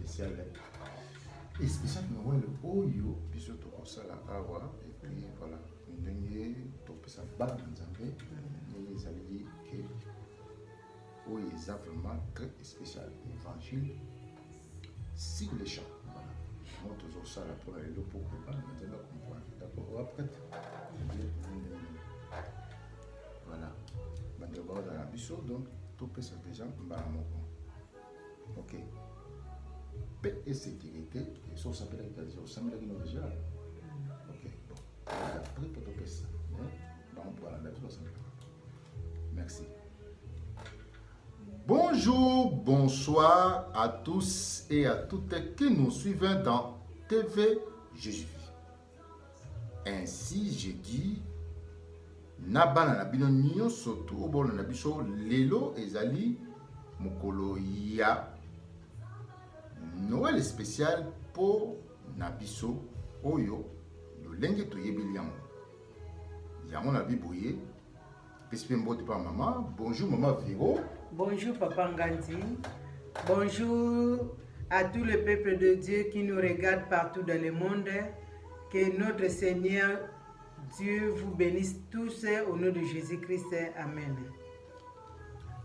spécial. Et spécial Noël, Oyo, puis surtout au Salakawa, et puis voilà, une dernière, tout ça, ban Nzambe, les alliés qui Oyo est vraiment très spécial. Évangile sur les champs. Voilà. Moi, toujours ça, là, pour aller pour le ban, maintenant, comprendre. D'abord, après, voilà. D'abord, dans la biseau, donc, tout ça déjà, ok. Paix et sécurité, et ça s'appelle la question, ça me l'a dit déjà. Ok, bon. Après, pour tout ça. On pourra la mettre ça. Merci. Bonjour, bonsoir à tous et à toutes qui nous suivent dans TV Jésus. Ainsi, j'ai dit, Nabana Nabino Nyo Soto, Obolo Nabiso, Lelo Ezali, Mokolo Ya. Noël spécial pour Nabiso Oyo, le lengue to yebiliamo. Yango na biboye. Pespembo de par maman. Bonjour maman Véro. Bonjour Papa Ngandi. Bonjour à tout le peuple de Dieu qui nous regarde partout dans le monde. Que notre Seigneur Dieu vous bénisse tous au nom de Jésus-Christ. Amen.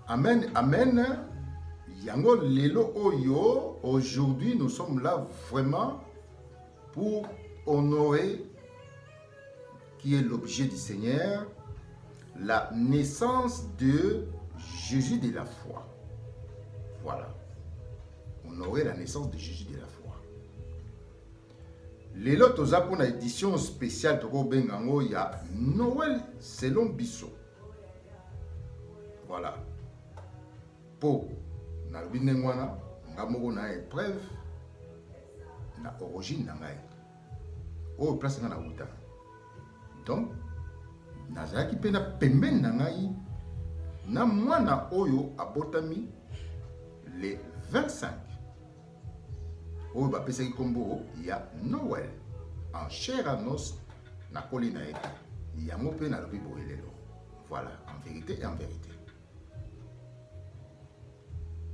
Amen, amen. Yango Lelo Oyo, aujourd'hui nous sommes là vraiment pour honorer qui est l'objet du Seigneur, la naissance de Jésus de la foi. Voilà. Honorer la naissance de Jésus de la foi. Lelo toza pour une édition spéciale toko bengango ya Noël selon Bisso. Voilà. Pour na binengwana ngamoko na épreuve na origine na ngai. O place na uta. Donc nazaki pena pembeni na ngai na mwana oyo abotami le 25 oyo bapesaki kombo ya Noël en chair à os na kolina ete yango mpe nalobi boye lelo. Voilà, en vérité et en vérité.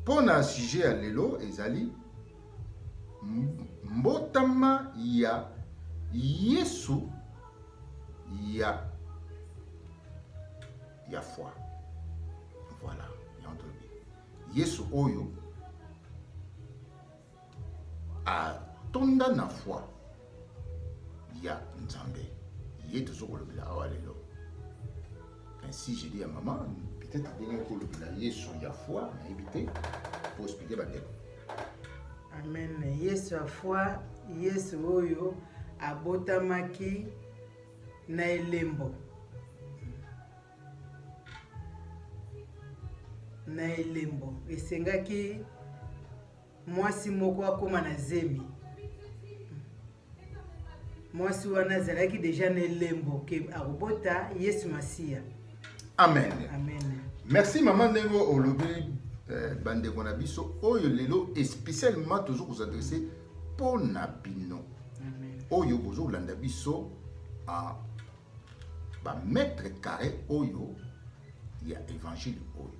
Pour na sujet ya lelo ezali mbotama ya Yesu ya foi. Voilà, Yesu oyo a tonda na foi ya Nzambe. Yé toujours le bila awalelo. Ainsi j'ai dit à maman, peut-être bien que le bila Yesu ya foi na évité pour expliquer ba tête. Amen. Yesu a foi, Yesu oyo abotamaki na elembo. Na elembo esengaki mwasi moko akoma na zemi. Mwasi wana azalaki deja na elembo ke akobota Yesu Masia. Amen. Amen. Merci maman Nengo olobi bande kona biso oyo lelo et spécialement toujours vous adresser pour Nabino. Amen. Oyo bozo landa biso a ba mètre carré oyo il y a évangile oyo.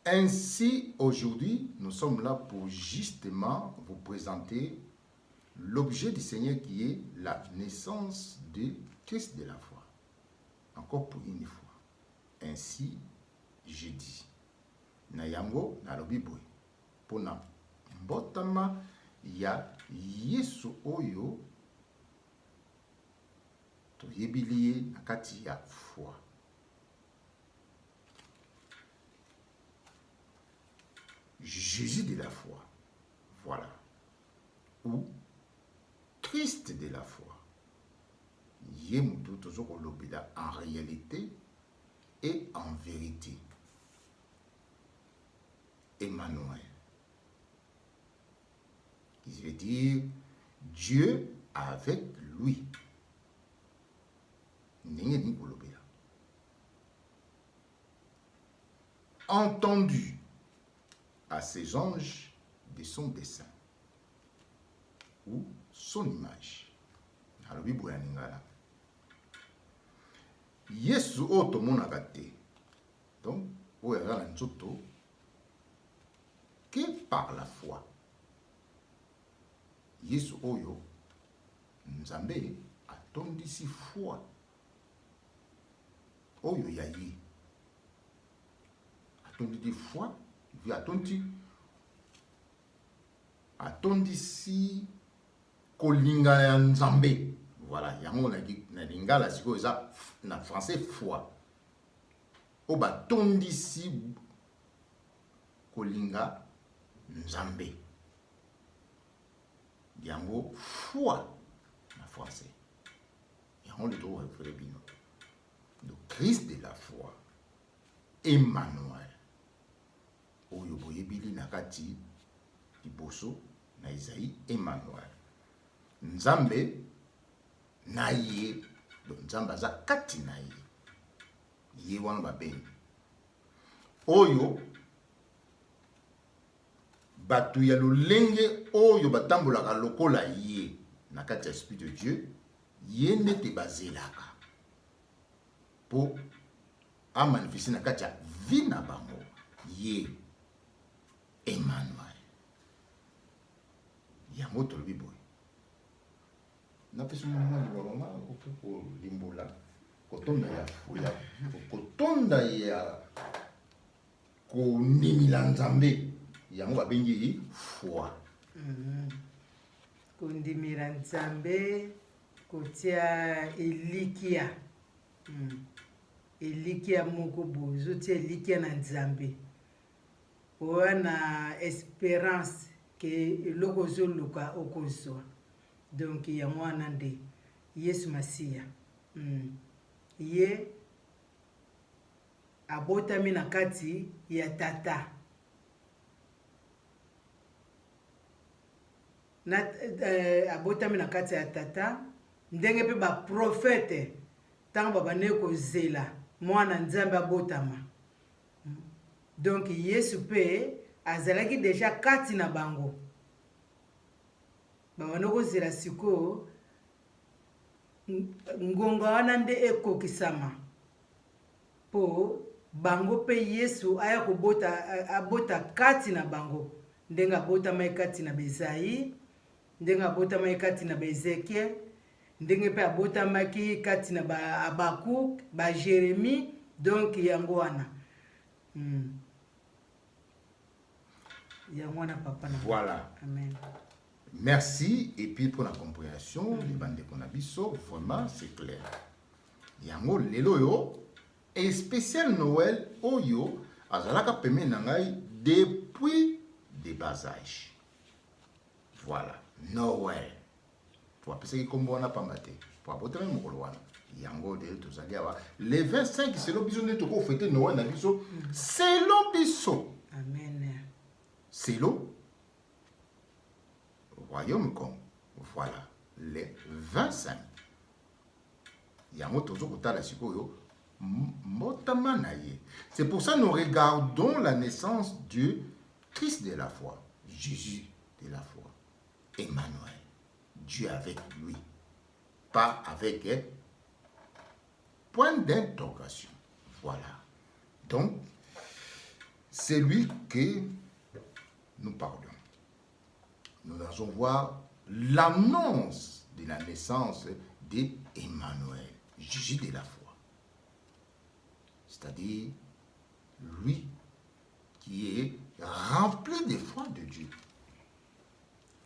Ainsi, aujourd'hui, nous sommes là pour justement vous présenter l'objet du Seigneur qui est la naissance de Christ de la foi. Encore pour une fois. Ainsi, je dis, na yango na lobiboy, pour na mbotama ya Yesu oyo to yebiliye na kati ya foi. Jésus de la foi, voilà, ou Christ de la foi. Yemutu toujours lobida en réalité et en vérité. Emmanuel, qui veut dire Dieu avec lui. Entendu à ses anges de son dessein ou son image. Yesu oto monagate. Donc, que par la foi. Yesu oyo Nzambe atondisi foi oyo ya ye atondisi foi atondisi kolinga ya Nzambe. Voilà, yango na lingala siko eza na français foi o batondisi kolinga Nzambe, yango foi na français, yango le to référé bino le Christ de la foi, Emmanuel oyo boyebili na kati liboso na Isaïe. Emmanuel Nzambe na ye, Nzambe aza kati na ye wana babeni oyo batu ya lolenge oyo batambolaka lokola ye na kati ya Esprit de Dieu, ye nete bazelaka po amanifeste na kati ya vi na bango ye Emmanuel. Yango tolobi boye napesi mwana libalomaoko limbola kotonda ya konimila Nzambe, yango babengi foi. Kondimila Nzambe, kotia elikia elikia moko bozo tia elikia na Nzambe wana espérance ke eloko zoluka okozwa. Donc yango wana nde Yesu Masiya ye abotami na kati ya tata abotami na kati ya tata ndenge pe ba prophète tango babane kozela mwana Nzambe abotama. Donc Yesu pe azalaki deja kati na bango babane kozela siko ngonga wana nde ekokisama po bango pe Yesu aya abota kati na bango ndenge abotama kati na Bezaï, ndenge abotama kati na Ezekiel, ndenge pe abotamaki kati na Abakuk, ba Jérémie. Donc yango wana yango wana papa na voilà. Amen. Merci, et puis pour la compréhension, les bandes qu'on a biso, vraiment c'est clair. Yango lelo yo et spécial Noël oyo azalaka peme nangai depuis des bas âges. Voilà, Noël. Pour appeler comme on a pas maté, pour apporter mon coloine. Yango de tozali awa les 25 c'est le biso neto ko fêter Noël na biso, c'est le biso. Amen. C'est le royaume comme voilà les 25. Yango tozo kotala sikoyo motama na ye. C'est pour ça que nous regardons la naissance du Christ de la foi, Jésus de la foi, Emmanuel, Dieu avec lui, pas avec point d'interrogation. Voilà. Donc, c'est lui que nous parlons. Nous allons voir l'annonce de la naissance d'Emmanuel, Jésus de la foi. C'est-à-dire, lui qui est rempli de foi de Dieu.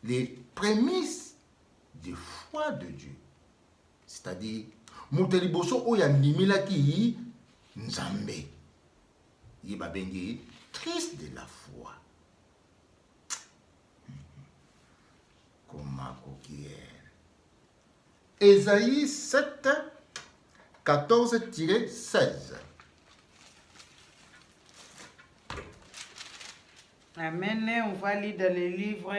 Les prémices de foi de Dieu. C'est-à-dire, Mouteliboso Oyanimilaki Nzambe. Yibabengi, Christ de la foi. Ésaïe 7, 14-16. Amen. On va lire dans le livre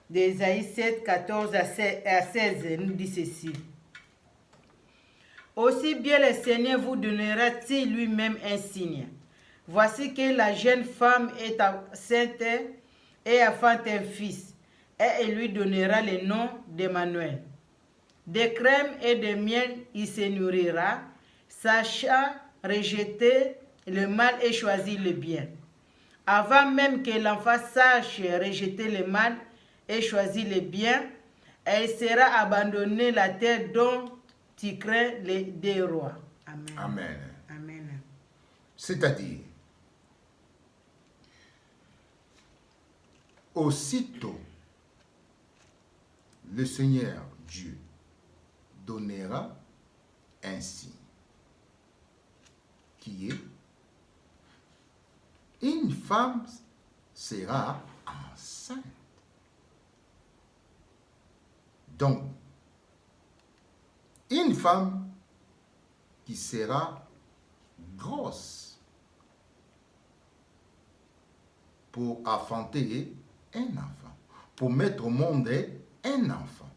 d'Ésaïe 7, 14 à 16. Nous dit ceci. Aussi bien le Seigneur vous donnera-t-il lui-même un signe. Voici que la jeune femme est enceinte et enfante un fils, et elle lui donnera le nom d'Emmanuel. De crème et de miel il se nourrira, sachant rejeter le mal et choisir le bien. Avant même que l'enfant sache rejeter le mal et choisis le bien, elle sera abandonnée la terre dont tu crains les des rois. Amen. Amen. Amen. C'est-à-dire, aussitôt, le Seigneur Dieu donnera un signe qui est une femme sera enceinte. Donc, une femme qui sera grosse pour enfanter un enfant, pour mettre au monde un enfant.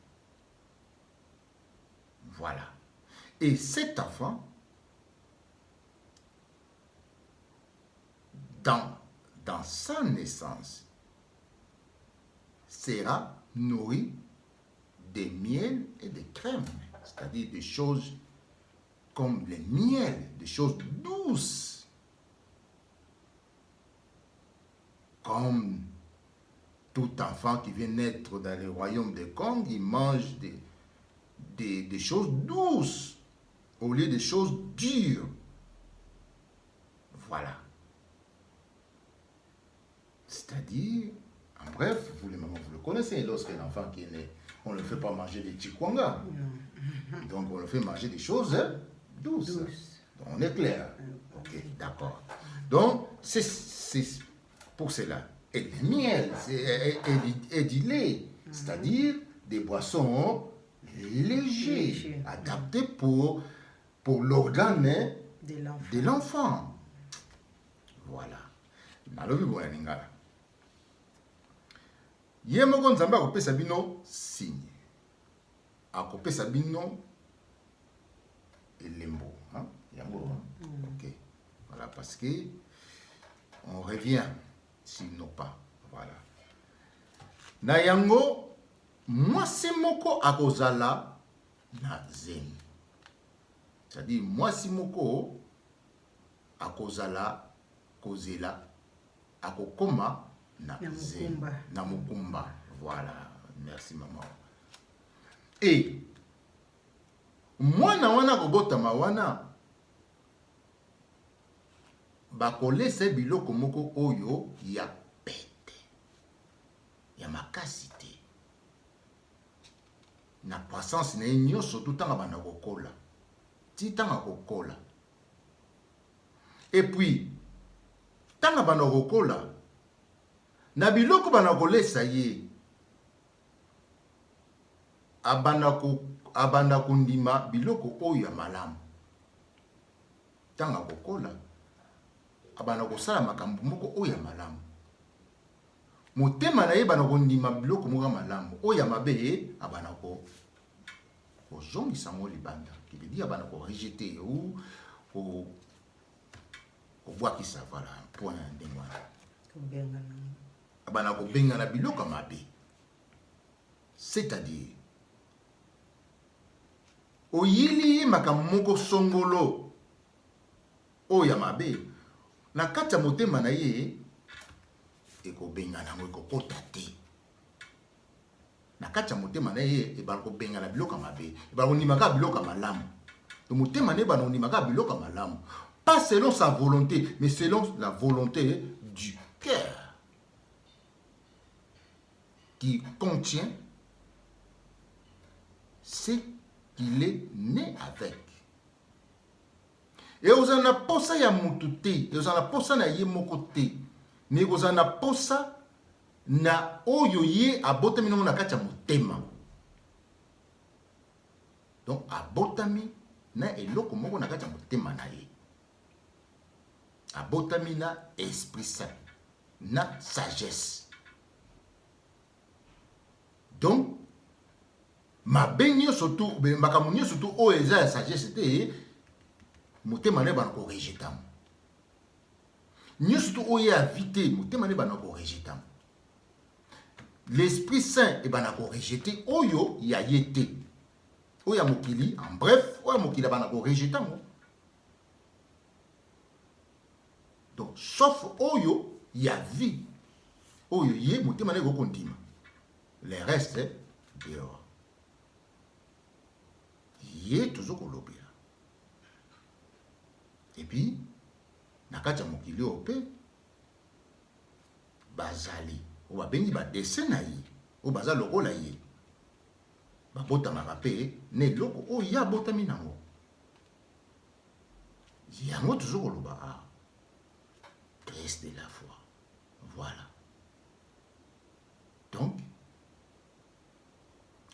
Voilà. Et cet enfant, dans sa naissance, sera nourri de miel et de crème, c'est-à-dire des choses comme le miel, des choses douces, comme tout enfant qui vient naître dans le royaume de Kong, il mange des choses douces au lieu des choses dures. Voilà. C'est-à-dire, en bref, vous les mamans, vous le connaissez, lorsqu'un enfant qui est né, on ne le fait pas manger des chikwanga. Donc on le fait manger des choses douces. Donc, on est clair. Ok, d'accord. Donc, c'est pour cela. Et le miel, et du lait, c'est-à-dire des boissons légers, adaptées pour l'organe de l'enfant. Voilà. Nalobi boya lingala. Ye moko nzambe akopesa bino signe. Akopesa bino elembo. Yango. Ok. Voilà, parce que on revient sur nos pas. Voilà. Na yango, mwasi moko akozala na zemi. C'est-à-dire, mwasi moko akozala kozela akokoma na zemi. Na mukumba. Voilà. Merci maman. Et mwana wana kobotama wana bakolesa biloko moko oyo ya pete ya makasi te na croissance na ye nyonso tutanga banda kokola ti tanga kokola. Et puis tanga banda kokola na biloko banda kolesa ye abanda kondima biloko oyo ya malamu. Tanga kokola abanda kosala makambo moko oyo ya malamu. Motema na ye bana kondima biloko moko ya malamu. Oyo ya mabe abanda kozongisa ngo libanda. Qui veut dire abanda ko rejeter ou kobwakisa voilà point ndenge wana. Abanda kobenga na biloko ya mabe. C'est-à-dire oyili makambo moko songolo oyo ya mabe na kati ya motema na ye ekobenga nango ekokota te. Na kati ya motema na ye ebala kobenga na biloko ya mabe, ebala kondimaka biloko ya malamu. To motema na ye ebala kondimaka biloko ya malamu, pas selon sa volonté mais selon la volonté du cœur qui contient ce qu'il est né avec. Et vous en a posa ya mututé, vous en a posa na ye mokoté, mais vous en a posa na oyo ye abotami na kati ya motema. Donc abotami na eloko moko na kati ya motema na ye. Abotami na Esprit Saint, na sagesse. Donc mabenyo surtout makamunyo surtout o eza ya sagesse te motema ne bana ko rejetam. Nyo surtout o ya vité motema ne bana ko rejetam. L'Esprit Saint e bana ko rejeter oyo ya yete. Oya mokili en bref, oya mokili bana ko rejetam. Donc sauf oyo ya vie. Oyo ye motema ne ko kondima. les restes dehors. Yé toujours kolobela. Et puis, nakacha mokili ope, bazali, ou babengi ba dessin na ye, ou bazali lokola ye. Ba botamaka pe, ne loko, o ya botami nango. Yango toujours koloba, ah, Christ de la foi. Voilà. Donc,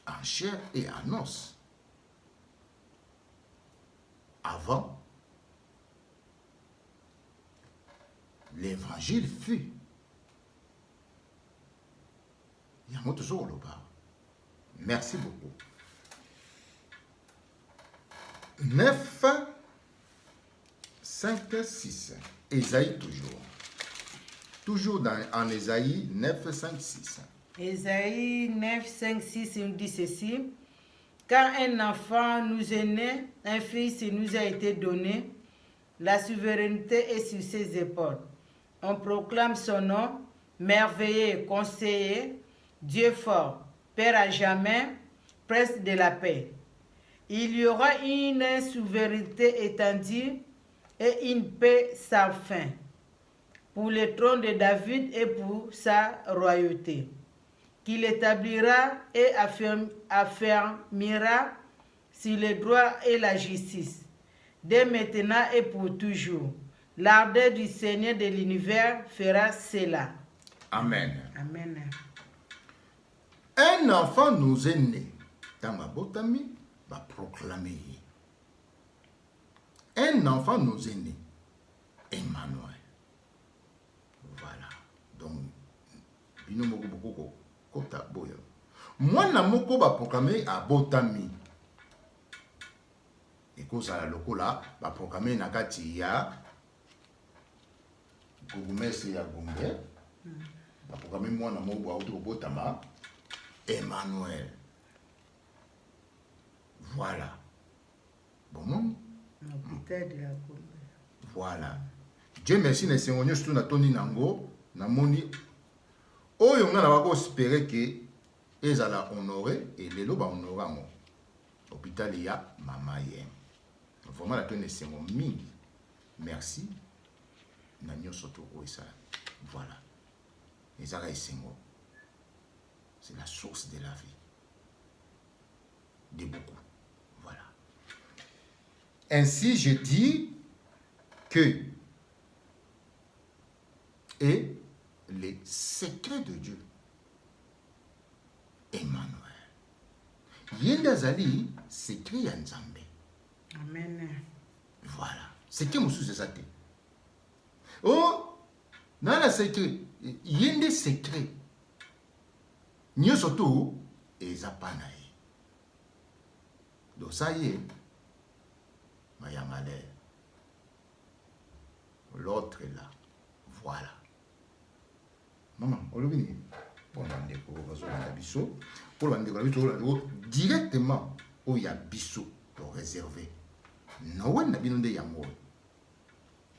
en chair et en os, avant, l'évangile fut. Il y a un mot toujours au bas. Merci beaucoup. 9, 5, 6. Ésaïe toujours. Toujours en Ésaïe 9, 5, 6. Ésaïe 9, 5, 6 nous dit ceci. Car un enfant nous est né, un fils nous a été donné, la souveraineté est sur ses épaules. On proclame son nom, merveilleux, conseiller, Dieu fort, Père à jamais, prince de la paix. Il y aura une souveraineté étendue et une paix sans fin pour le trône de David et pour sa royauté, qu'il établira et affermira sur le droit et la justice, dès maintenant et pour toujours. L'ardeur du Seigneur de l'univers fera cela. Amen. Amen. Un enfant nous est né. Dans ma botami, va proclamer. Un enfant nous est né. Emmanuel. Voilà. Donc, binomoko bokoko kota boya. Mwana moko va proclamer à botami. Et que ça lokola va proclamer nakati ya Gugumesi ya Gombe. Va proclamer mwana moko wa auto botama. Emmanuel. Voilà. Bon monde. Voilà. Dieu merci na sengonyo surtout na toni nango na moni oyo nga na bako espérer que ezala honoré et lelo ba honoré ngo. Hôpital ya mama ye. Vraiment la toni sengo mingi. Merci. Na nyoso to ça. Voilà. Ezala esengo. C'est la source de la vie. De beaucoup. Voilà. Ainsi, je dis que et les secrets de Dieu. Emmanuel. Yenda zali secret ya Nzambe. Amen. Voilà. Secret musu c'est ça. Oh, nana secret. Yende secret. Nyo surtout ezapana ye. Donc ça y est, Mayamale. L'autre est là. Voilà. Maman, on le dit. Pour l'andeko, pour l'andeko, directement où il y a biso pour réserver. Non, on a bien de yango.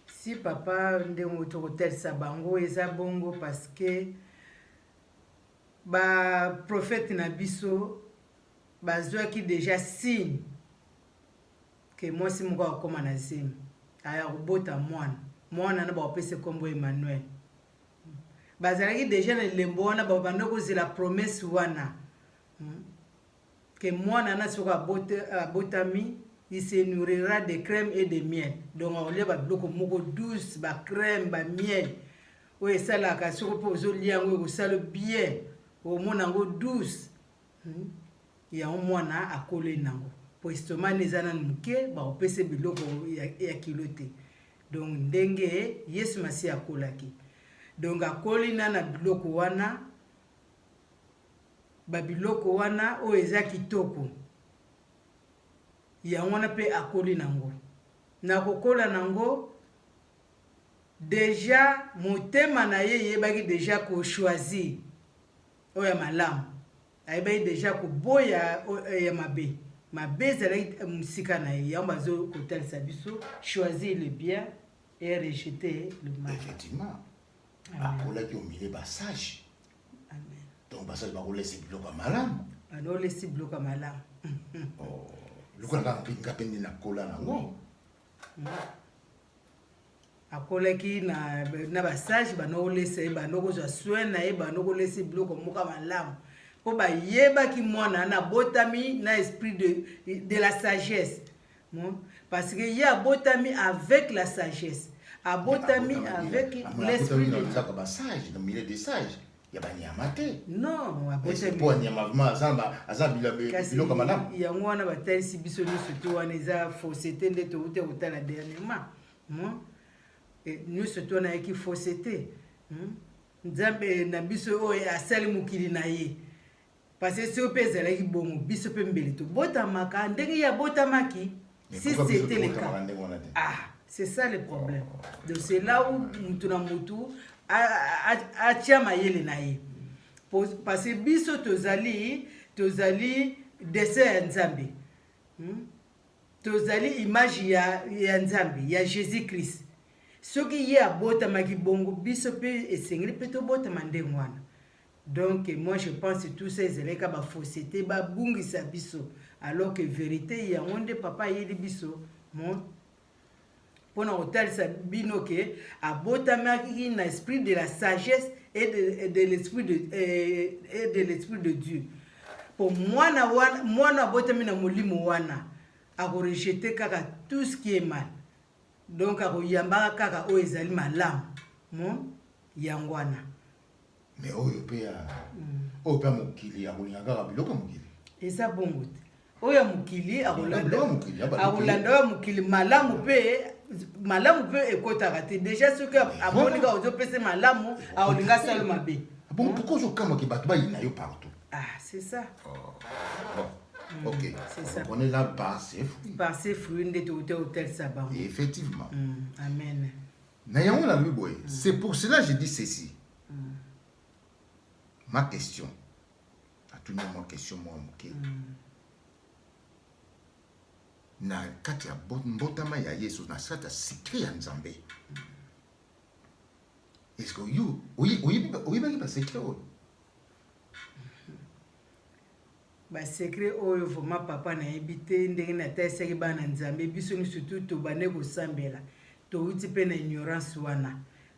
Si papa ndenge tokotel sa bango eza bongo parce que ba prophète na biso bazwaki déjà signe que moi si moko akoma na zemi aya kobota mwana na baopesa kombo Emmanuel bazalaki déjà na lembo wana babanda kozela promesse wana que mwana na soka abotami il se nourrira de crème et de miel. Donc on lève beaucoup moko douce, ba crème, ba miel. Oui, ça là ka soko po zo liango ko sala bien. Au mona ngo douce. Ya o mwana akole nango. Po estomac nezana muke ba opese biloko ya kilote. Donc ndenge Yesu masi akolaki. Donc akoli na biloko wana ba biloko wana o eza kitoko. Ya wana pe akoli nango na kokola nango déjà motema na ye yebaki déjà ko choisir oya malamu ayebaki déjà ko boya ya mabe zalaki musika na ye yamba zo kotalisa biso choisir le bien et rejeter le mal. Effectivement. Akolaki au milieu ba sage. Amen. Donc basali bakolesa biloko malamu banolesi biloko malamu lokola kaka mpe nde nakola nango akolaki na basage banolesa ye banokozwa soin na ye banokolesa biloko moka malamu mpo bayebaki mwana na botami na esprit de la sagesse parce que ye abotami avec la sagesse abotami avec l'esprit de Dieu basage dans milieu des sages ya banyama te non abotami po nyama vraiment azamba biloko malamu yango wana batalisi biso nyonso te wana eza fausseté nde touti kotala dernièrement nyonso te wana ayaki fausseté nzambe na biso oyo asali mokili na ye parce que soki mpe ezalaki bongo biso mpe mbele tobotamaka ndenge ye abotamaki si c'était le cas c'est ça le problème donc c'est là où mutu na mutu atia mayele na ye parce que biso tozali dessin ya nzambe tozali image ya nzambe ya Jésus Christ soki ye abotamaki bongo biso mpe esengeli mpe tobotama ndenge wana. Donc moi je pense que tous ces élèves ba fausseté ba bungisa biso alors que vérité ya onde papa yeli biso mon pona hotel sa bino ke abotamaki na esprit de la sagesse et de l'esprit de Dieu. Pour moi abotami na molimo wana a rejeter kaka tout ce qui est mal. Donc a yambaka kaka o ezali malamu mon yangwana. Mais oyo pe mokili akolinga kaka biloko mokili eza bongo te oyo mokili akolanda mokili malamu pe ekotaka te déjà soki abonika ozopesa malamu akolinga sala mabe. Bon, pourquoi ozokamwaki bato bayina yo partout? C'est ça. Bon, ok. C'est ça. On est là par ses fruits. Par ses fruits nde touti hôtel Saban. Effectivement. Amen. Nayango la miboye. C'est pour cela que je dis ceci. Ma question, à tout le monde, ma question, moi, ok. Na kati ya mbotama ya Yesu na sata secret ya Nzambe. Est-ce que you, oui, ba secret oyo? Ba secret oyo vraiment papa na ebité ndenge na tasaki bana Nzambe biso ni surtout to bane ko sambela. To uti pe na ignorance wana.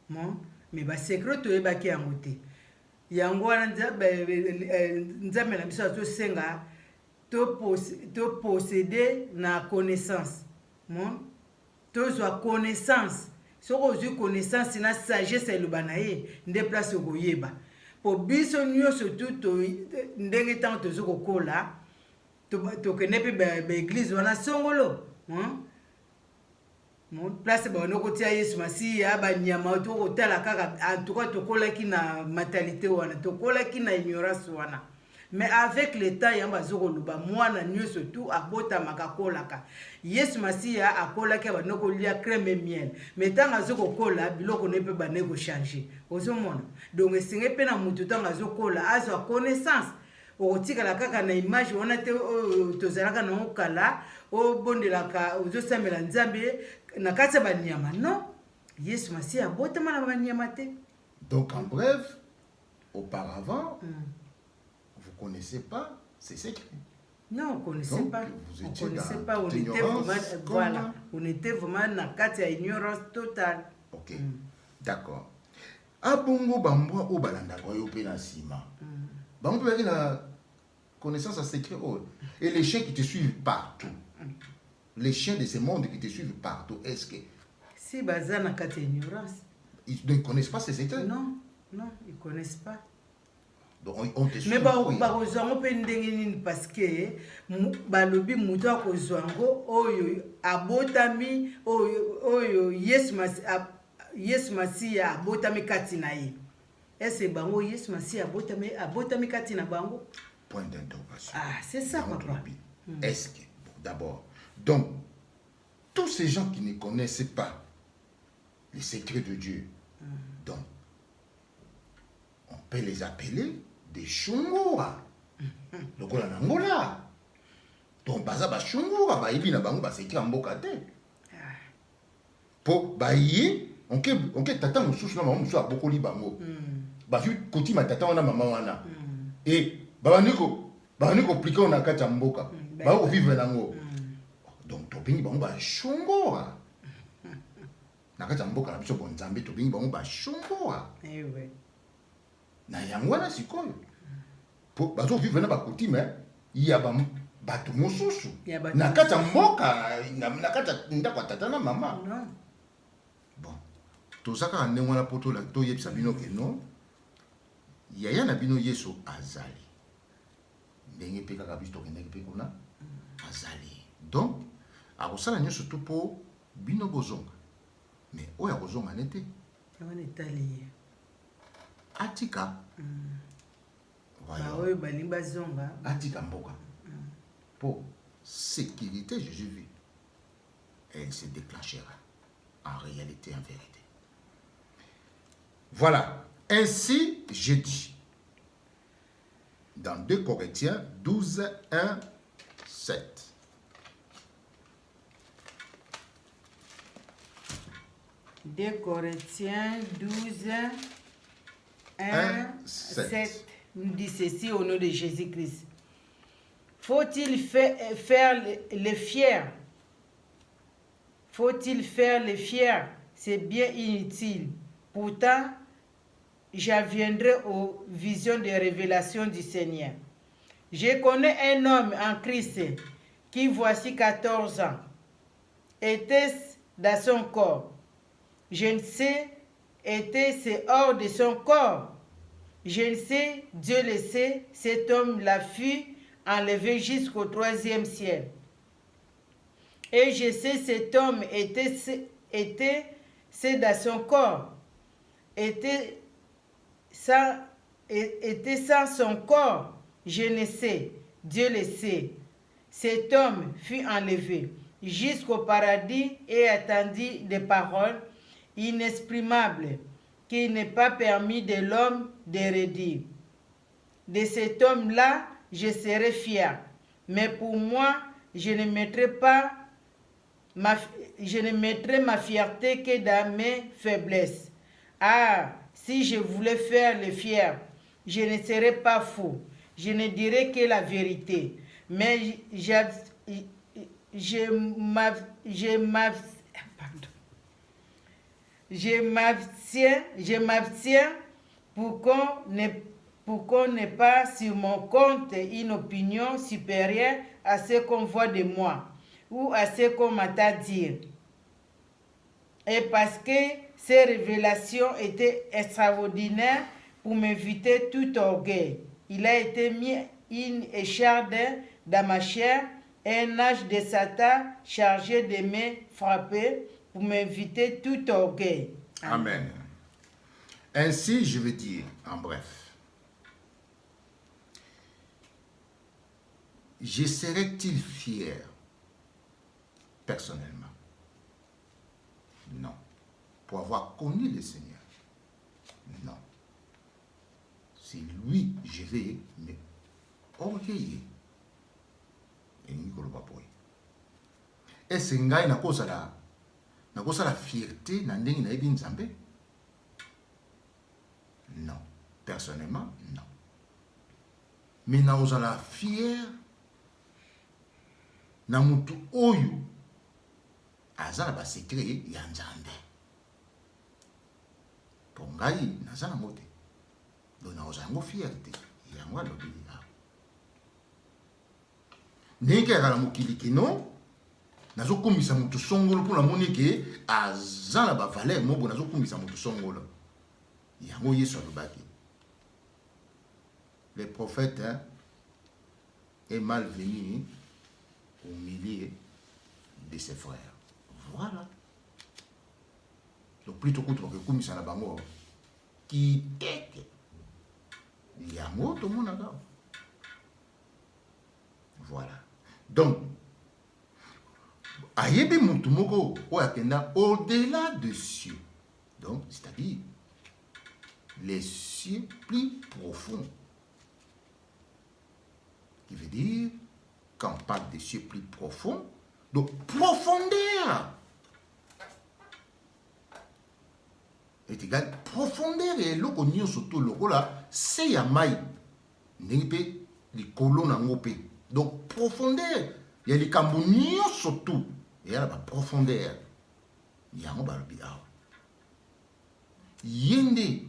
Mon, mais ba secret to ebaki yango te. Yango wana Nzambe na biso tosenga to posséder na connaissance. Mon, tozwa connaissance. Soko ozwi connaissance na sagesse elobana ye nde place okoyeba. Po biso nyonso to ndenge tango tozokokola tokende mpe baeglise wana songolo place baonokotia Yesu Masiya banyama tokotala kaka en tout cas tokolaki na mentalité wana tokolaki na ignorance wana. Mais avec le temps yamba zokoloba mwana nyonso tu abotamaka kolaka Yesu Masiya akolaki banoko lia crème et miel mais tanga zokokola biloko ne pe baneko changer ozomona donc esinge pe na mutu tanga zokola azwa connaissance okotikala kaka na image wana te tozalaka na okala obondelaka ozosamela Nzambe na kati ya banyama non Yesu Masiya abotama na banyama te. Donc en bref auparavant vous connaissez pas ces secrets. Non, on connaissait donc, pas. Vous On étiez connaissait dans pas. On était vraiment, voilà, on était vraiment dans quatre ignorance totale. Ok, d'accord. Abongo bambwa o balanda kwa yo pe na sima. Bambwa pe na connaissance à secret et les chiens qui te suivent partout. Les chiens de ce monde qui te suivent partout. Est-ce que si bazana quatre ignorance. Ils ne connaissent pas ces secrets? Non, non, ils connaissent pas. Donc on te suit. Mais bakozwango pe ndenge nini parce que balobi mutu akozwango oyo abotami oyo Yesu Masiya abotami kati na ye. Est-ce bango Yesu Masiya abotami kati na bango? Point d'interrogation. C'est ça papa. Est-ce que d'abord donc tous ces gens qui ne connaissent pas les secrets de Dieu, donc on peut les appeler des chungura. Donc on a Angola. Donc baza ba chungura ba ibi na bango ba secret mboka te. Po ba yi on ke tata mususu na maman mususu abokoli bango. Ba ju koti ma tata wana mama wana. et babandi koplike na kati ya mboka bakovivre nango. Donc tobengi bango bashongoa na kati ya mboka na biso bonzambe, tobengi bango bashongoa na yango wana sikoyo po bazovivre na bakutime ya bato mosusu na kati ya mboka, na kati ya ndako ya tata na mama. Bon, toza kaka ndenge wana po toyebisa bino ke non, yaya na bino Yesu azali ndenge mpe kaka biso tokendaki mpe kuna azali. Donc akosala nyonso to mpo bino bozonga, mais oyo akozonga ne te atika oyo balingi bazonga, atika mboka pour sécurité. Jésus vit, elle se déclenchera en réalité, en vérité. Voilà, ainsi je dis dans 2 Corinthiens 12, 1, 7. Deux Corinthiens 12, 1, 7 nous dit ceci au nom de Jésus-Christ. Faut-il faire les fiers? Faut-il faire les fiers? C'est bien inutile. Pourtant, j'en viendrai aux visions de révélation du Seigneur. Je connais un homme en Christ qui, voici 14 ans, était dans son corps. Je ne sais, était hors de son corps. Je ne sais, Dieu le sait, cet homme l'a fut enlevé jusqu'au 3e ciel. Et je sais, cet homme était dans son corps, était sans son corps. Je ne sais, Dieu le sait. Cet homme fut enlevé jusqu'au paradis et attendit des paroles inexprimables qu'il n'est pas permis de l'homme de redire. De cet homme-là, je serai fier. Mais pour moi, je ne mettrai ma fierté que dans mes faiblesses. Ah, si je voulais faire le fier, je ne serais pas fou. Je ne dirais que la vérité. Mais je m'abstiens pour qu'on n'ait pas sur mon compte une opinion supérieure à ce qu'on voit de moi ou à ce qu'on m'entend dire. Et parce que ces révélations étaient extraordinaires pour m'éviter tout orgueil, il a été mis une écharde dans ma chair, un ange de Satan chargé de me frapper pour m'éviter tout orgueil. Amen. Ainsi, je veux dire, en bref, je serais-il fier personnellement? Non. Pour avoir connu le Seigneur? Non. C'est lui, je vais me orgueiller. Et est-ce que ngai nakozala fierté na ndenge na yebi nzambe? Non. Personnellement, non. Mais nakozala fier na mutu oyo aza na ba secret ya nzambe. Po ngai naza na mote. Donc nakozala ngo fierté yango alobi awa. Ndenge kaka mokili kino nazokumisa mutu songolo mpona moni ke aza na bavaler mobo nazokumisa mutu songolo. Yango Yesu alobaki. Le prophète est mal venu au milieu de ses frères. Voilà. Donc plutôt que kumisa na bango ki teke yango to monaka. Voilà. Donc ayebi mutu moko oyo akenda au-delà des cieux. Donc c'est-à-dire les cieux plus profonds. Qui veut dire, quand on parle des cieux plus profonds, donc profondeur est égal profondeur et l'oko nyo surtout l'oko là c'est ya mai ndenge mpe likolo nango mpe. Donc profondeur ya likambo nyonso tu eya na baprofondeur yango balobi awa. Ye nde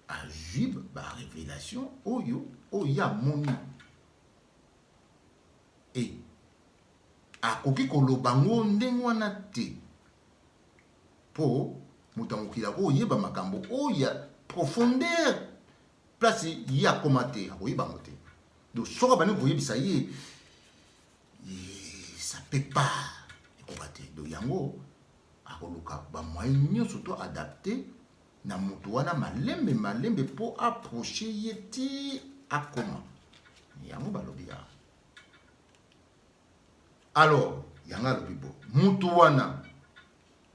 azwi barévélation oyo oyo amoni e akoki koloba ngo ndenge wana te mpo moto ya mokili akoyeba makambo oyo ya profondeur place ye akoma te akoyeba ngo te. Donc soki abandi koyebisa ye ça peut pas ekoka te. Donc yango akoluka bamoyen nyonso to adapté na moto wana malembe malembe mpo approche ye ti akoma yango balobi ya. Alors yango alobi bo moto wana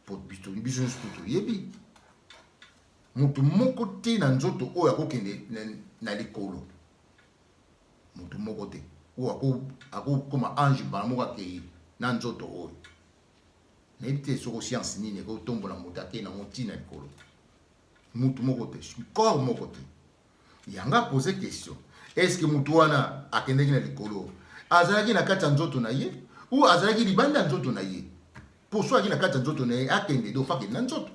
po biso nyonso toyebi moto moko te na nzoto oyo akokende na likolo, moto moko te oyo akokoma ange mbala moko akei na nzoto oyo. nayebi te soko science nini ekotombola moto akei nango ntina likolo. Moto moko te, corps moko te. Yanga pose question, est-ce que moto wana akendeki na likolo azalaki na kati ya nzoto na ye ou azalaki libanda ya nzoto na ye? Po so aki na kati ya nzoto na ye akende do fakende na nzoto.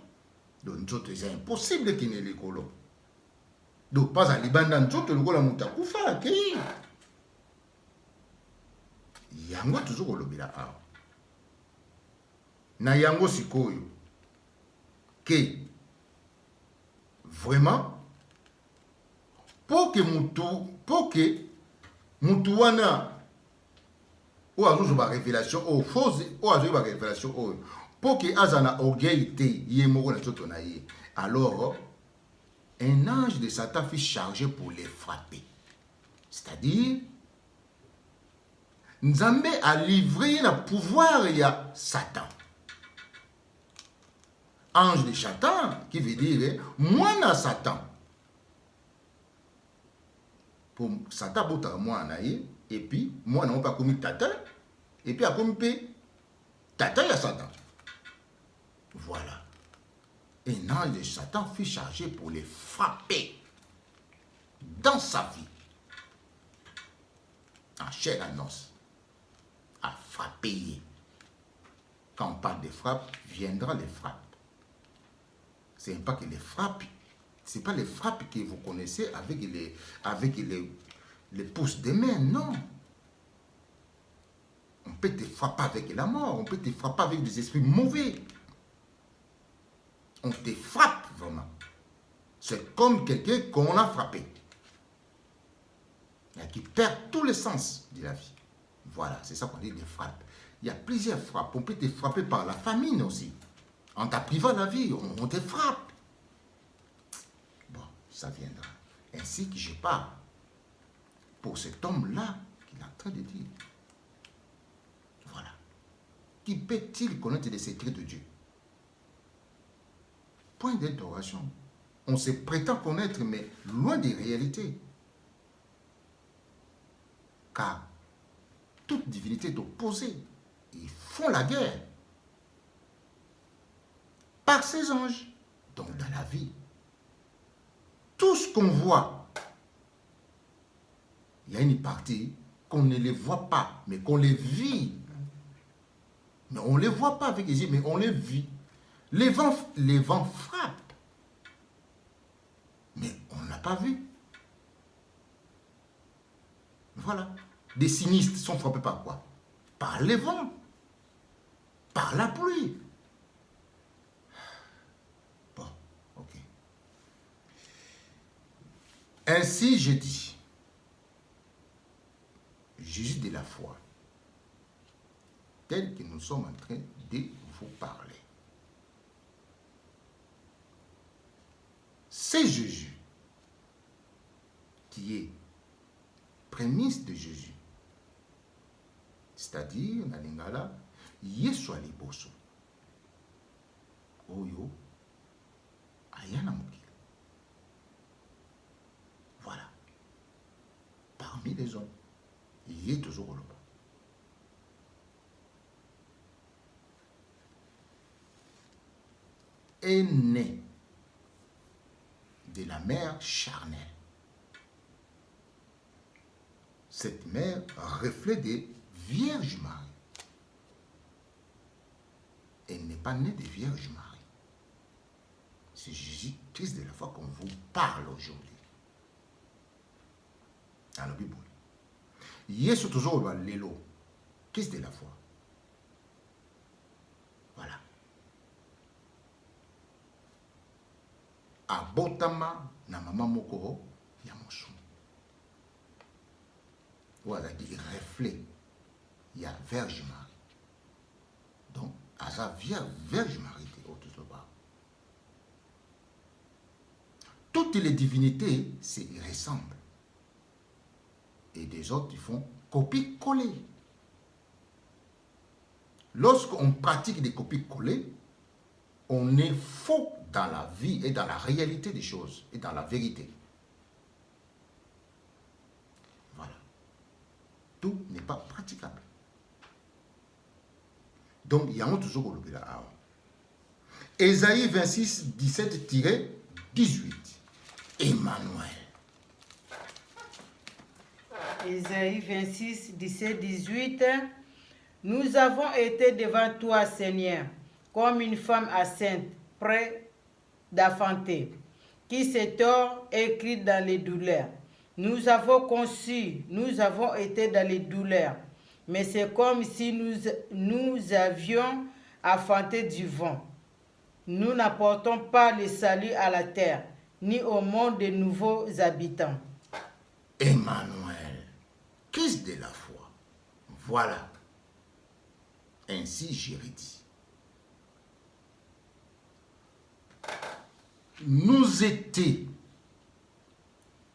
Donc nzoto eza impossible ekende likolo. Donc pas à libanda nzoto lokola moto akufa akei. Yango toujours kolobela awa. Na yango sikoyo ke vraiment pour que mutu wana o azuzo ba révélation o fausse o azuzo ba révélation o pour que azana orgueil te ye moko na nzoto na ye, alors un ange de Satan fut chargé pour les frapper. C'est-à-dire Nzambe a livré le pouvoir à Satan. Ange de Satan, qui veut dire moi na Satan. Pour Satan, bota moi na ye, et puis moi n'a pas commis tata, et puis a commis tata ya Satan. Voilà. Un ange de Satan fut chargé pour les frapper dans sa vie, en chair et en os, à frapper. Quand on parle de frappe, viendra les frappes. Ce n'est pas que les frappes, ce n'est pas les frappes que vous connaissez avec les pouces des mains, non. On peut te frapper avec la mort, on peut te frapper avec des esprits mauvais. On te frappe vraiment. C'est comme quelqu'un qu'on a frappé. Et qui perd tous les sens de la vie. Voilà, c'est ça qu'on dit des frappes. Il y a plusieurs frappes. On peut te frapper par la famine aussi. En t'a privant la vie, on te frappe. Bon, ça viendra. Ainsi que je parle pour cet homme-là qu'il est en train de dire. Voilà. Qui peut-il connaître les secrets de Dieu? Point d'interrogation. On se prétend connaître, mais loin des réalités. Car toute divinité est opposée. Ils font la guerre par ces anges. Donc dans la vie, tout ce qu'on voit, il y a une partie qu'on ne les voit pas, mais qu'on les vit. Mais on ne les voit pas avec les yeux, mais on les vit. Les vents frappent, mais on ne l'a pas vu. Voilà. Des sinistres sont frappés par quoi? Par les vents, par la pluie. Bon, ok. Ainsi je dis, Jésus de la foi, tel que nous sommes en train de vous parler. C'est Jésus qui est prémisse de Jésus. C'est-à-dire, na lingala, Yesu aliboso. Oyo, ayana mokili. Voilà. Parmi les hommes, il est toujours là-bas. Est né de la mère charnelle. cette mère reflète de Vierge Marie. Elle n'est pas née de Vierge Marie. C'est Jésus-Christ de la foi qu'on vous parle aujourd'hui. Dans la Bible. Yesu toujours va l'élo. Christ de la foi. Voilà. Abotama na mama moko ya mosu. Voilà, il reflète. Il y a Vierge Marie. Donc, à sa Vierge Marie, toutes les divinités se ressemblent. Et des autres, ils font copie-coller. Lorsqu'on pratique des copies-collées, on est faux dans la vie et dans la réalité des choses et dans la vérité. Voilà. Tout n'est pas praticable. Donc, il y a un toujours au lobby là. Ésaïe 26, 17-18. Emmanuel. Ésaïe 26, 17, 18. Nous avons été devant toi, Seigneur, comme une femme enceinte, près d'enfanter, qui s'est tord écrite dans les douleurs. Nous avons conçu, nous avons été dans les douleurs, mais c'est comme si nous avions enfanté du vent. Nous n'apportons pas le salut à la terre, ni au monde de nouveaux habitants. Emmanuel, Christ de la foi. Voilà. Ainsi j'ai dit. Nous étions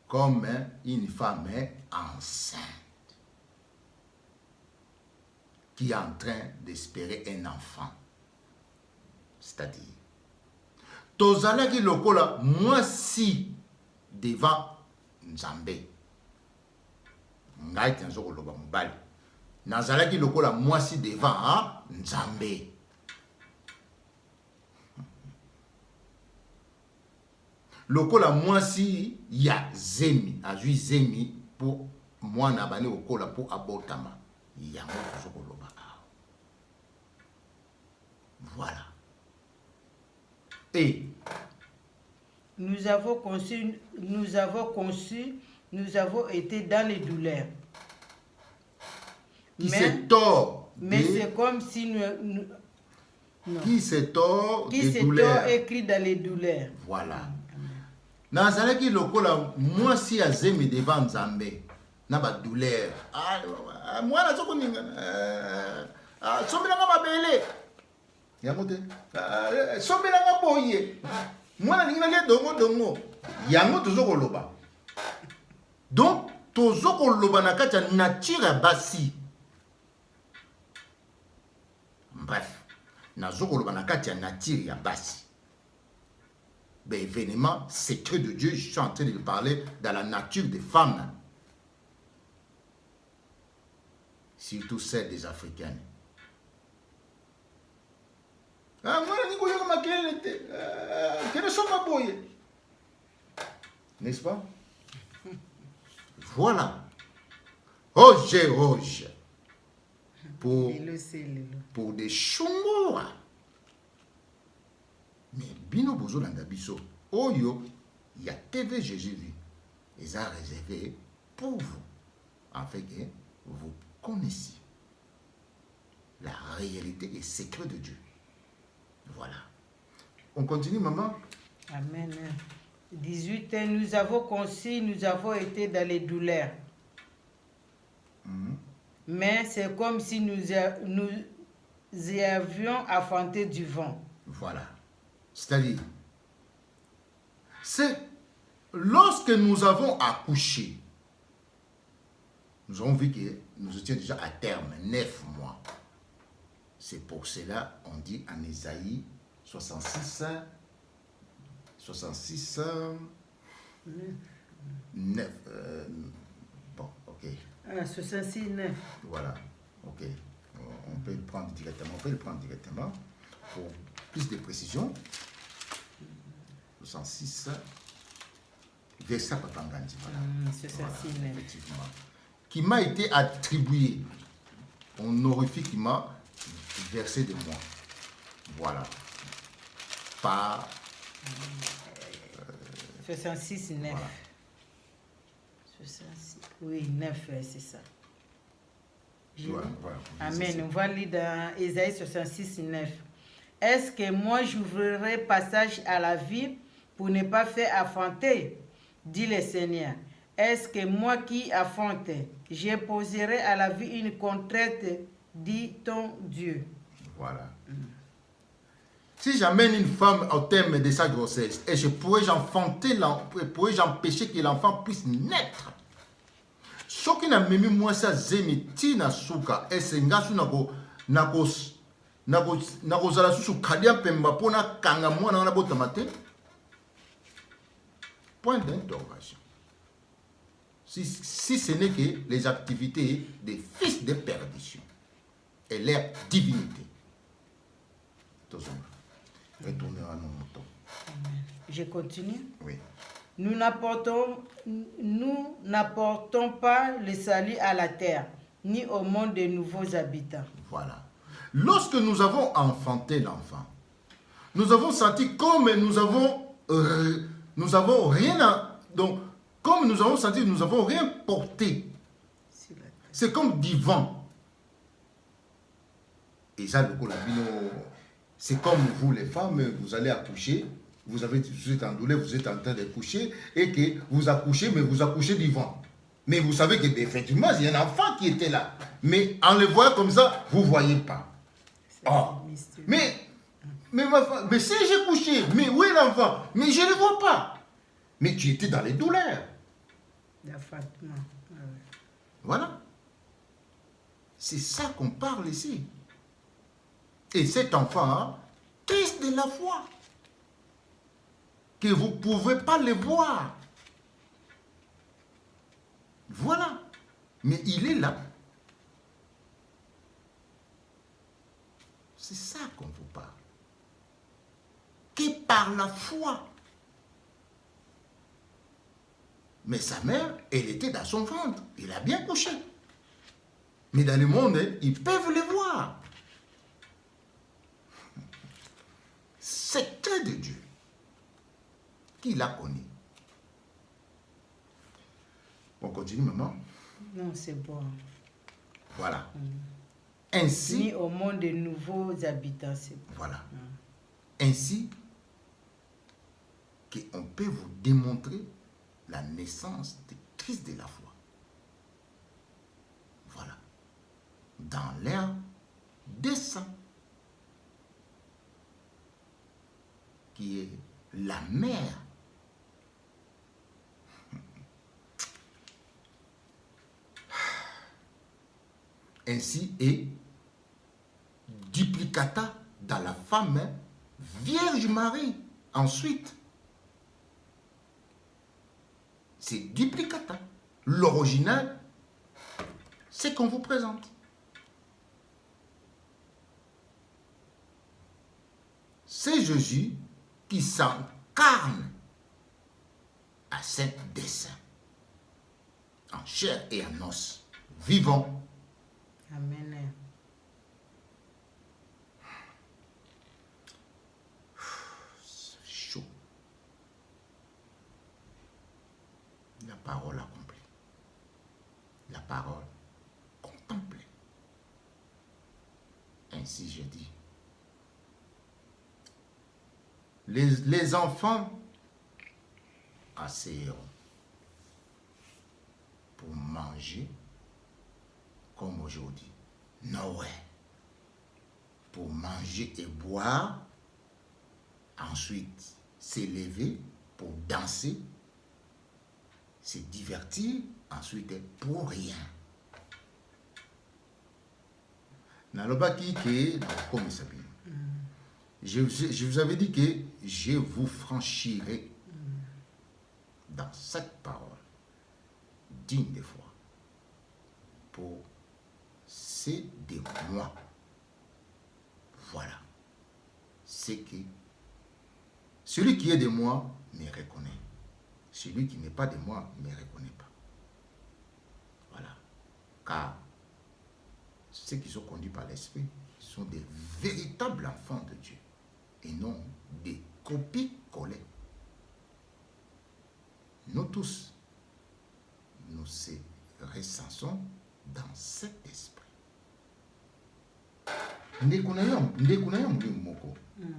comme une femme enceinte qui est en train d'espérer un enfant. C'est-à-dire, tozalaki lokola mwasi devant Nzambe. Ngai tenzo koloba mobali. Nazalaki lokola mwasi devant Nzambe. Lokola mwasi ya zemi, azui zemi pour mwana bane okola pour abotama. Yango tenzo koloba. Voilà. Et nous avons été dans les douleurs. Mais c'est comme si qui s'est tort écrit dans les douleurs. Voilà. Nazalaki lokola mwasi azemi devant Nzambe na ba douleur. Mwana zoko ninga. Sombelanga mabele. Yango te. Sombelanga boye. Mwana ninga le dongo. Yango tozoko loba. Donc tozoko loba na kati ya nature basi. Bref, nazoko loba na kati ya nature ya basi. Ben, événement secret de Dieu, je suis en train de parler dans la nature des femmes. Surtout celles des Africaines. N'est-ce pas? Voilà. Roger. Pour des chungura. Mais bino bozo landa biso. Oyo, il y a TV Jésus-vu. Ils ont réservé pour vous. En fait, que vous connaissiez la réalité et secret de Dieu. Voilà. On continue, maman? Amen. 18. Nous avons conçu, nous avons été dans les douleurs. Mais c'est comme si nous avions enfanté du vent. Voilà. C'est-à-dire, c'est lorsque nous avons accouché, nous avons vu que nous étions déjà à terme, 9 mois. C'est pour cela on dit en Ésaïe 66, 9. Bon, ok. 66, 9. Voilà, ok. On peut le prendre directement. Pour plus de précision. 66, verset Papangandi. Voilà. 66, voilà, effectivement. qui m'a été attribué, honorifique qui m'a versé de moi. Voilà. Par 66, 9. Voilà. 66, oui, 9, c'est ça. Voilà, Amen. On va lire dans Ésaïe 66, 9. Est-ce que moi j'ouvrirai passage à la vie pour ne pas faire affronter, dit le Seigneur. Est-ce que moi qui affronte, je poserai à la vie une contrainte, dit ton Dieu. Voilà. Si j'amène une femme au terme de sa grossesse, et pourrais-je empêcher que l'enfant puisse naître? Ce qui n'a même moi ça zemiti na suka, et c'est ngasu nako zala susu kadia pemba pona kanga mwana na botamate. Point d'interrogation. Si ce n'est que les activités des fils de perdition et leur divinité. Retournez à nos moutons. Je continue. Oui. Nous n'apportons pas le salut à la terre, ni au monde de nouveaux habitants. Voilà. Lorsque nous avons enfanté l'enfant, nous avons senti comme nous avons rien donc comme nous avons senti, nous avons rien porté. C'est comme du vent. Et ça, c'est comme vous les femmes, vous allez accoucher, vous êtes en douleur, vous êtes en train de coucher, et que vous accouchez, mais vous accouchez du vent. Mais vous savez qu'effectivement, il y a un enfant qui était là. Mais en le voyant comme ça, vous ne voyez pas. Oh. Mais si j'ai couché, mais où est l'enfant? Mais je ne le vois pas. Mais tu étais dans les douleurs. Voilà. C'est ça qu'on parle ici. Et cet enfant, test de la foi. Que vous ne pouvez pas le voir. Voilà. Mais il est là. C'est ça qu'on vous parle. Que par la foi. Mais sa mère, elle était dans son ventre. Il a bien couché. Mais dans le monde, ils peuvent le voir. Secret de Dieu. Qui l'a connu? On continue, maman? Non, c'est bon. Voilà. Ainsi... Ni au monde de nouveaux habitants, c'est bon. Voilà. Ainsi qu'on peut vous démontrer la naissance de Christ de la foi. Voilà. Dans l'air des saints, qui est la mère. Ainsi est duplicata dans la femme Vierge Marie. Ensuite, c'est duplicata. L'original, c'est qu'on vous présente. C'est Jésus qui s'incarne à cet dessein, en chair et en os, vivant. Amen. C'est chaud. La parole accomplie. La parole contemplée. Ainsi je dis. Les enfants asseilleront pour manger comme aujourd'hui. Noël. Pour manger et boire. Ensuite, s'élever pour danser. Se divertir. Ensuite, pour rien. Nalobaki ke comme ça. Je vous avais dit que je vous franchirai dans cette parole digne de foi pour c'est de moi. Voilà. C'est que celui qui est de moi me reconnaît. Celui qui n'est pas de moi ne me reconnaît pas. Voilà. ceux qui sont conduits par l'Esprit sont des véritables enfants de Dieu et non des copies-collées. Nous tous, nous se recensons dans cet esprit. Ndeko na yo mulimo moko.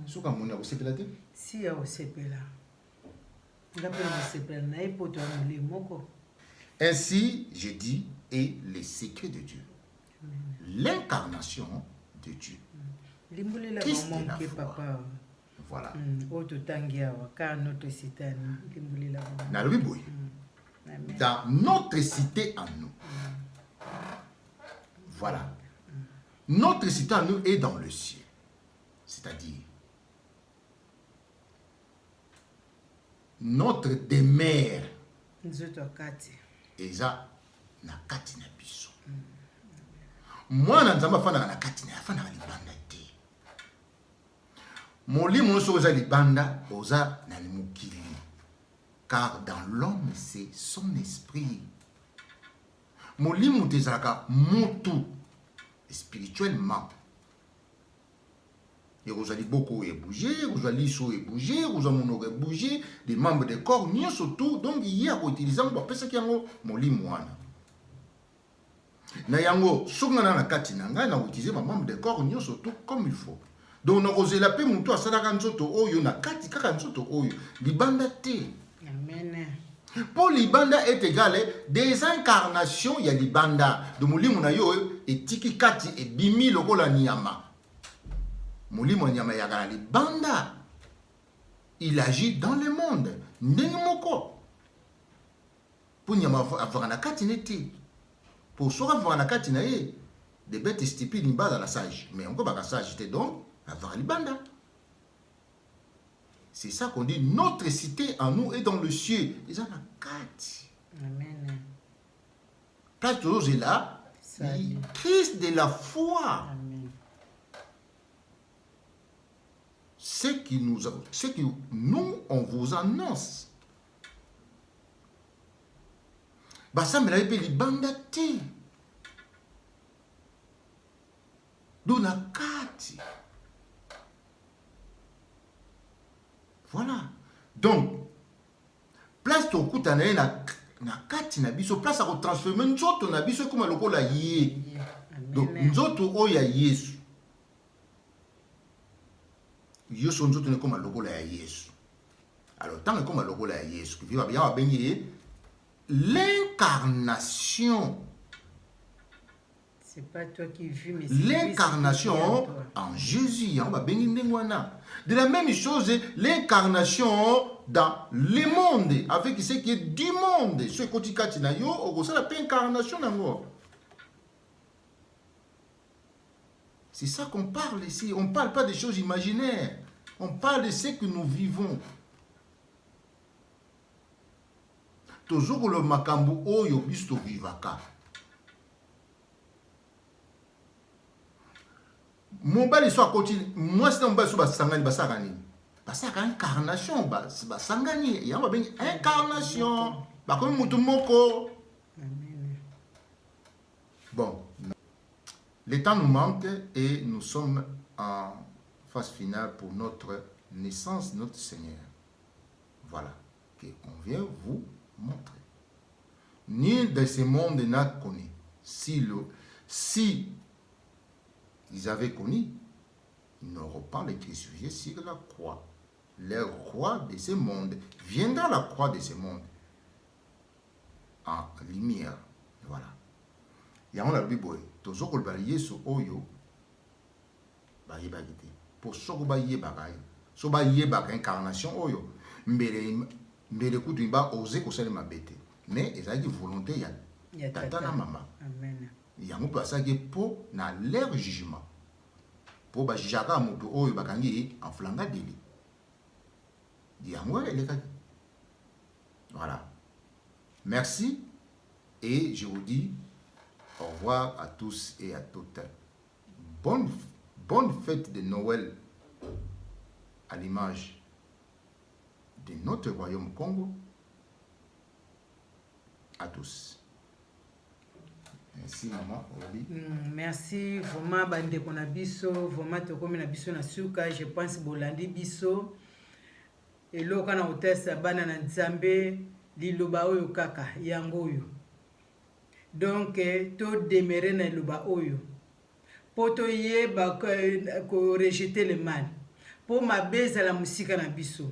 Soka mona osepela te? Si ya osepela. Ngape osepela na epoto ya mulimo moko. Ainsi, je dis, est le secret de Dieu. L'incarnation de Dieu. Christ est la foi. Voilà. Dans notre cité en nous. Voilà. Notre cité en nous est dans le ciel. C'est-à-dire, notre demeure eza na kati na biso. Mwana nzamba fana na kati na fana libanda te. Molimo so oza libanda oza na mukili. Car dans l'homme c'est son esprit. Molimo tezaka mutu spirituellement. Et vous allez beaucoup bouger, vous allez bouger, vous allez bouger, des membres du corps, ni surtout, donc il y a utilisé pour faire ce qui est molimo wana. Na yango sungana na kati na ngai na utiliser ma membre de corps ni surtout comme il faut. Donc na kozela pe mutu asalaka nzoto oyo na kati kaka nzoto oyo libanda te. Amen. Pour libanda est égal des incarnations ya libanda. De molimo na yo etiki kati e bimi lokola nyama. Molimo nyama ya kana libanda. Il agit dans le monde. Ndenge moko. Pour nyama avara na kati neti. Pour sora avara na kati na ye des bêtes stupides ni bas la sage. Mais encore pas sage te donc avara libanda. C'est ça qu'on dit, notre cité en nous est dans le ciel. Ils ont la carte. Amen. Place de l'eau est là. Christ de la foi. Amen. Ce que nous, on vous annonce. Ça me l'a dit, les bandatés. D'où la carte. Voilà. Donc, place to kuta na kati na biso, place à transformer nzoto na biso comme lokola yé. Donc, nzoto oya Yesu. Yesu nzoto ne comme lokola ya Yesu. Alors, tant que comme lokola ya Yesu, qui va bien bénir l'incarnation. C'est pas toi qui vis, mais l'incarnation en Jésus. On va bénir Ndengwana. De la même chose, l'incarnation dans le monde, avec ce qui est du monde. Ce que tu as dit, c'est la incarnation. C'est ça qu'on parle ici. On ne parle pas des choses imaginaires. On parle de ce que nous vivons. Toujours le makambu oyo bisto vivaka. Mon bal soit continue. Moi, c'est un bal sur Basangani, Basagani. Basaka incarnation, Basangani. Il y a une incarnation. Comme Mutumoko. Bon. Le temps nous manque et nous sommes en phase finale pour notre naissance, notre Seigneur. Voilà. On vient vous montrer. Ni de ce monde n'a connu. Si ils avaient connu, ils n'auront pas les crucifiés sur la croix. Le roi de ce monde viendra à la croix de ce monde en lumière. Voilà. Il y a un Bible. Tous ceux qui ont Yesu oyo, pour ceux qui ont yebaka, ceux qui ont yebaka incarnation oyo, mbele kutu ba oser ko sala mabete. Mais ils ont une volonté ya tata na maman. Amen. Il y a un peu ça qui est pour leur jugement. Pour que Jaka Moto Oyo Bakangi en flanga deli. Il y a un peu voilà. Merci et je vous dis au revoir à tous et à toutes. Bonne fête de Noël à l'image de notre royaume Congo. À tous. Merci maman. Merci vraiment bandeko na biso, vraiment tokomi na biso na suka, je pense bolandi biso. Eloko na otesa bana na Nzambe liloba oyo kaka yango oyo. Donc to demeurer na liloba oyo. Po to yeba ko rejeter le mal. Po mabeza la musika na biso.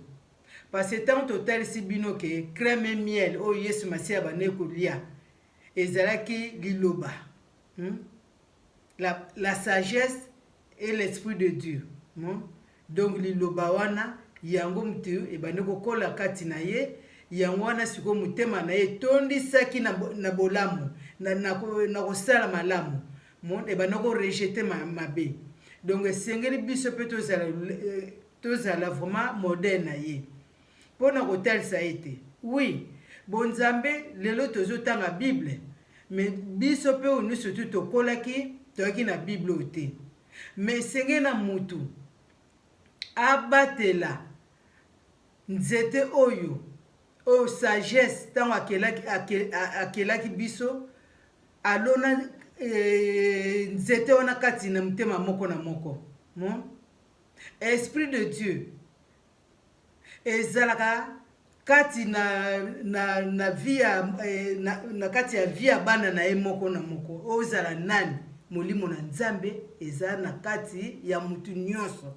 Parce que tant total si bino ke crème et miel oyo Yesu Masia bane kolia. Ezalaki liloba. La sagesse et l'esprit de Dieu. Donc liloba wana yango mtu ebane kokola kati na ye yango wana siko mutema na ye tondi saki na bolamu na kosala malamu ebane ko rejeter mabe. Donc sengeli biso pe tozala vraiment moderne na ye pona kotalisa ete oui bonzambe lelo tozotanga Bible mais biso pe onu surtout tokolaki toyaki na Bible ote mais senge na mutu abatela nzete oyo o sagesse tango akelaki biso alona nzete wana kati na mutema moko na moko esprit de Dieu ezalaka kati na via na kati ya via bana na ye moko na moko ozala nani molimo na Nzambe eza na kati ya mutu nyonso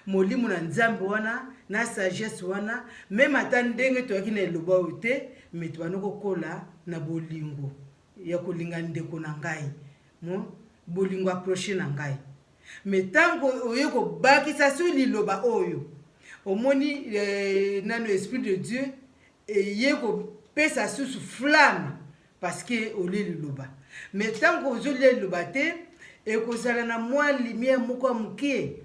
molimo na Nzambe wana na sagesse wana même ata ndenge toyaki na eloba oyo te me tobana kokola na bolingo ya kolinga ndeko na ngai bolingo approche na ngai me tango oyo kobakisa so liloba oyo omoni nano esprit de Dieu eye kopesa susu flamme parce que oli liloba mais tango ozolia liloba te ekozala na mwa lumière moko ya moke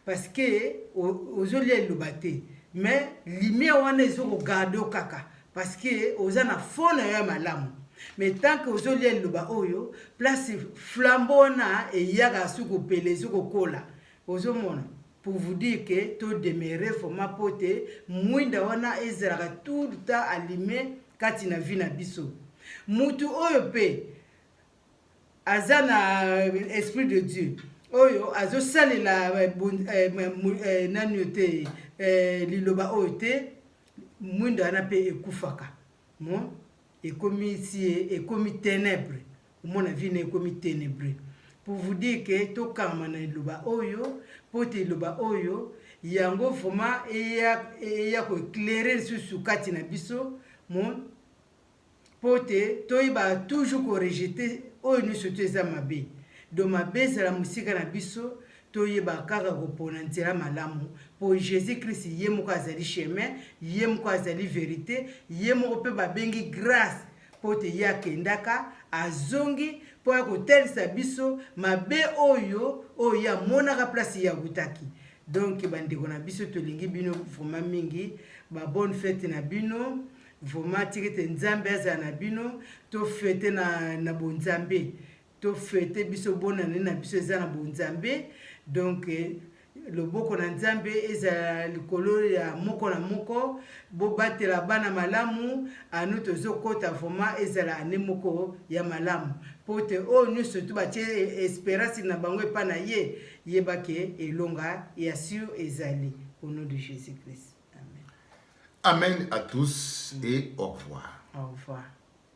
parce que ozolia liloba te mais lumière wana ezokogarde kaka parce que oza na fona ya malamu mais tant que ozolia liloba oyo place flambeau wana eyaka suku kopele ezokokola ozomona pour vous dire que to demeurer format pote mwinda wana ezalaka tout le temps allumé kati na vie na biso mutu oyo pe aza na esprit de Dieu oyo azosalela nani te liloba oyo te mwinda wana pe ekufaka ekomi ténèbre omona vie na ekomi ténébreux pour vous dire que to kama na liloba oyo pote liloba oyo yango vraiment eya ko éclairer susu kati na biso pote toyiba toujours ko rejeter oyo nyonso to eza mabe do mabe ezala musika na biso toyeba kaka kopona nzela malamu po Jésus Christ ye moko azali chemin ye moko azali vérité ye moko pe babengi grâce pote ye akendaka azongi po ya kotelisa biso mabe oyo ya monaka place ya butaki. Donc bandeko na biso tolingi bino vraiment mingi ba bonne fête na bino vraiment tikete Nzambe azala na bino to fête na bonzambe to fête biso bonane na biso eza na bonzambe. Donc loboko na Nzambe eza likolo ya moko na moko bo batela bana malamu anu tozokota vraiment ezala ane moko ya malamu pote o nyonso tu batie espérance na bango epa na ye yebake elonga ya sur ezali au nom de Jésus-Christ. Amen. Amen à tous et au revoir. Au revoir.